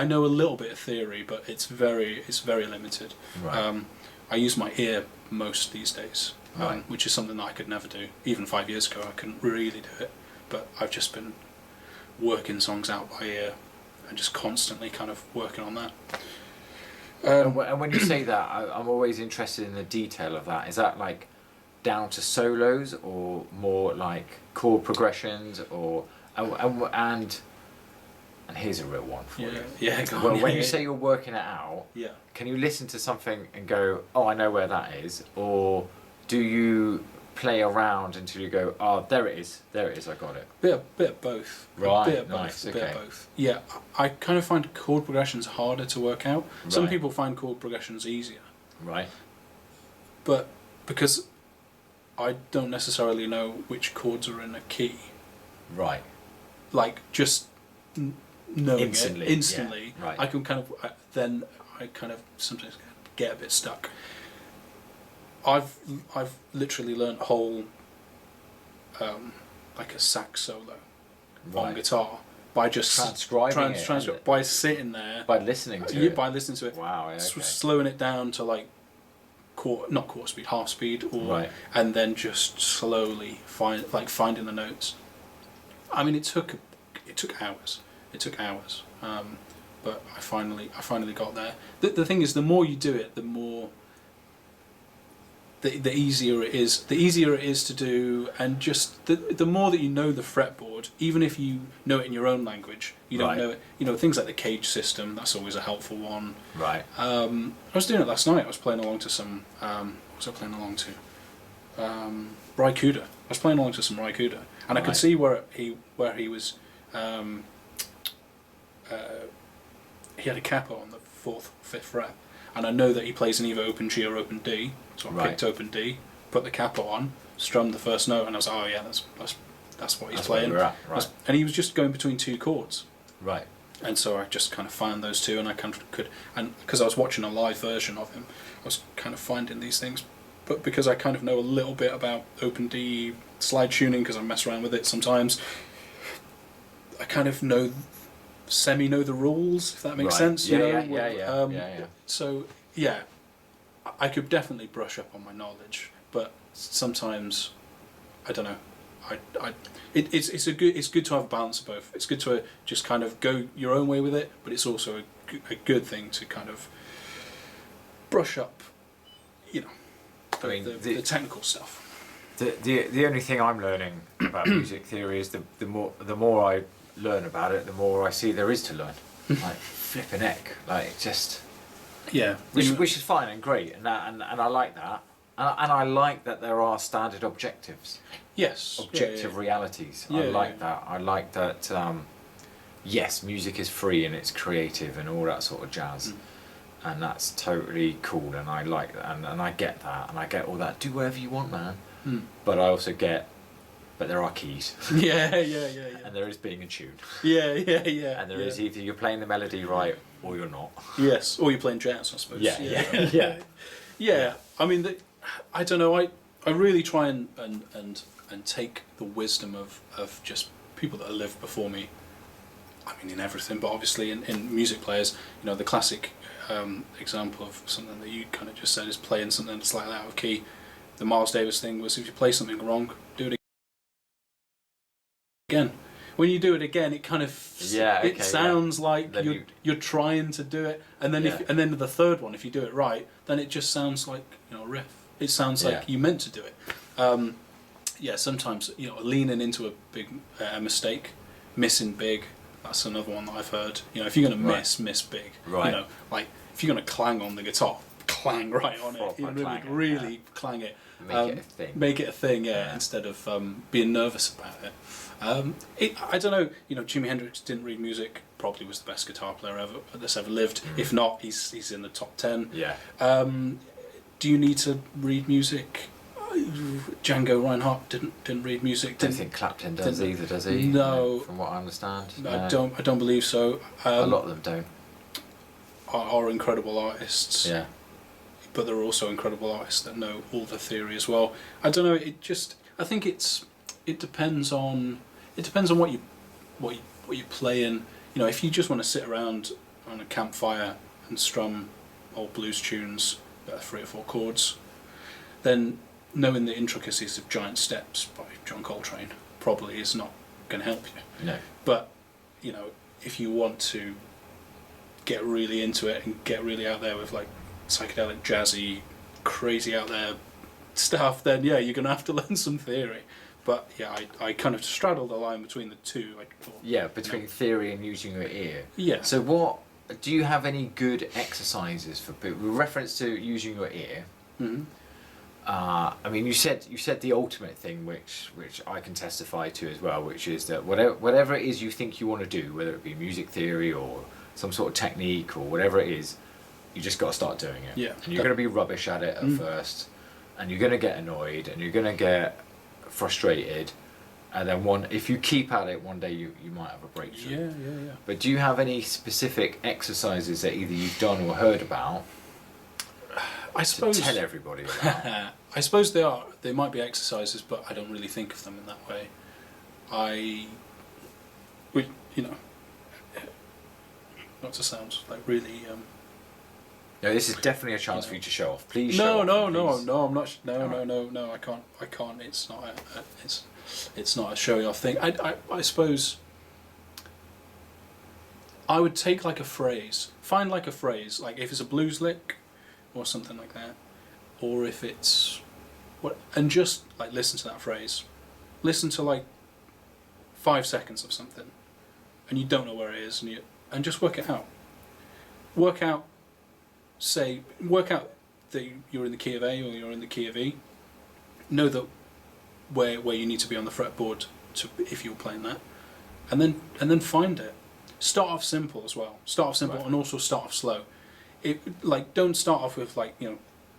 I know a little bit of theory, but it's very limited. Right. I use my ear most these days, Right. which is something that I could never do. Even 5 years ago, I couldn't really do it. But I've just been working songs out by ear and just constantly kind of working on that. And when you say that, I'm always interested in the detail of that. Is that like down to solos or more like chord progressions, or and here's a real one for you. Yeah, go on, Well, yeah, when you yeah. say you're working it out, Yeah. can you listen to something and go, oh, I know where that is, or do you play around until you go, oh, there it is, I got it? Bit of both. Right, A bit of nice, both. A bit okay. of both. Yeah, I kind of find chord progressions harder to work out. Some Right. people find chord progressions easier, Right. but because I don't necessarily know which chords are in a key, Right. like just knowing Instantly, it instantly, yeah, right. I can kind of then I kind of sometimes get a bit stuck. I've literally learnt a whole like a sax solo on Right. guitar by just Transcribing it. by sitting there, By listening to it. by listening to it. Wow, yeah, okay. Slowing it down to like not quarter speed, half speed, or Right. and then just slowly finding the notes. I mean, it took hours. It took hours, but I finally got there. The thing is, the more you do it, the more the easier it is. The easier it is to do, and just the more that you know the fretboard, even if you know it in your own language, you don't Right. know it. You know, things like the cage system. That's always a helpful one. Right. I was doing it last night. I was playing along to some. What was I playing along to? Raikuda. I was playing along to some Raikuda, and I could Right. see where he was. He had a capo on the 4th, 5th fret, and I know that he plays in either open G or open D. So I Right. picked open D, put the capo on, strummed the first note, and I was like, oh yeah, that's what he's That's playing. where we're at, right. And he was just going between two chords. Right. And so I just kind of found those two, and I kind of could, and because I was watching a live version of him, I was kind of finding these things. But because I kind of know a little bit about open D slide tuning, because I mess around with it sometimes, I kind of know the rules, if that makes Right. sense. You Yeah, know? yeah. So yeah, I could definitely brush up on my knowledge, but sometimes I don't know. It's good to have a balance of both. It's good to just kind of go your own way with it, but it's also a good thing to kind of brush up, you know, the technical stuff. The only thing I'm learning about music theory is the more I learn about it, the more I see there is to learn. Like flipping heck, like just Yeah, which is fine and great, and I like that, and I like that there are standard objectives. yes, Objective realities. Yeah, I like yeah. that. I like that. Yes, music is free and it's creative and all that sort of jazz, and that's totally cool. And I like that, and I get that, and I get all that. Do whatever you want, man. But I also get, but there are keys. Yeah. And there is being in tune. Yeah. And there is either you're playing the melody right or you're not. Yes, or you're playing jazz, I suppose. Yeah. Yeah. I mean, I don't know. I really try and take the wisdom of just people that have lived before me. I mean, in everything, but obviously in music players, you know, the classic example of something that you kind of just said is playing something that's slightly out of key. The Miles Davis thing was, if you play something wrong, do it again. When you do it again, it kind of it sounds like you're trying to do it, and then and then the third one, if you do it right, then it just sounds like, you know, a riff. It sounds like you meant to do it. Sometimes, you know, leaning into a big mistake, missing big. That's another one that I've heard. You know, if you're going to miss big. Right. You know, like if you're going to clang on the guitar, clang right on it. You really clang it. Make it a thing. Instead of being nervous about it. I don't know. You know, Jimi Hendrix didn't read music. Probably was the best guitar player that's ever lived. If not, he's in the top 10. Yeah. Do you need to read music? Django Reinhardt didn't read music. Don't think Clapton does either, does he? No. From what I understand. I don't believe so. A lot of them don't. Are incredible artists. Yeah. But there are also incredible artists that know all the theory as well. I don't know. I think it depends on what you play in. You know, if you just want to sit around on a campfire and strum old blues tunes that are 3 or 4 chords, then knowing the intricacies of Giant Steps by John Coltrane probably is not going to help you. No. But, you know, if you want to get really into it and get really out there with like psychedelic, jazzy, crazy out there stuff, then yeah, you're going to have to learn some theory. But yeah, I kind of straddled the line between the two. I thought, Yeah, between theory and using your ear. Yeah. So what, do you have any good exercises for people? With reference to using your ear, Mhm. I mean, you said the ultimate thing, which I can testify to as well, which is that whatever it is you think you want to do, whether it be music theory or some sort of technique or whatever it is, you just got to start doing it. Yeah. And you're going to be rubbish at it at first, and you're going to get annoyed, and you're going to get frustrated, and then if you keep at it, one day you might have a breakthrough. Yeah. But do you have any specific exercises that either you've done or heard about I suppose to tell everybody about? I suppose they might be exercises, but I don't really think of them in that way. You know, not to sound like really. No, this is definitely a chance for you to show off. Please show No, off. Please. I'm not. No, Alright. no. I can't. It's not. It's not a showy off thing. I suppose. I would take like a phrase. Find like a phrase, like if it's a blues lick, or something like that, or if it's and just like listen to that phrase. Listen to like 5 seconds of something, and you don't know where it is, and just work it out. Work out that you're in the key of A or you're in the key of E. Know that where you need to be on the fretboard if you're playing that, and then find it. Start off simple as well. Start off simple, Right. and also start off slow. Don't start off with like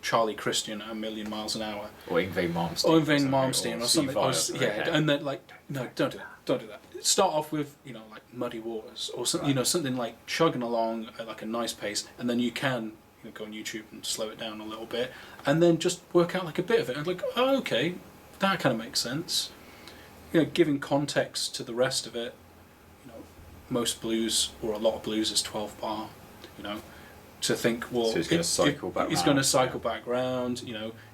Charlie Christian at 1,000,000 miles an hour, Or Yngwie Malmsteen. or Yngwie Malmsteen or something. C5 And then like no, don't do that. Start off with like Muddy Waters or something. Right. Something like chugging along at like a nice pace, and then you can go on YouTube and slow it down a little bit, and then just work out like a bit of it, and like, oh, okay, that kind of makes sense. Giving context to the rest of it. Most blues, or a lot of blues, is 12 bar. To think, well, So it's going to cycle back it's round, going to cycle yeah. back round.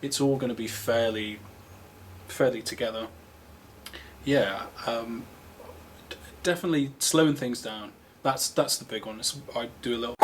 It's all going to be fairly together. Yeah, definitely slowing things down. That's the big one. I do a little.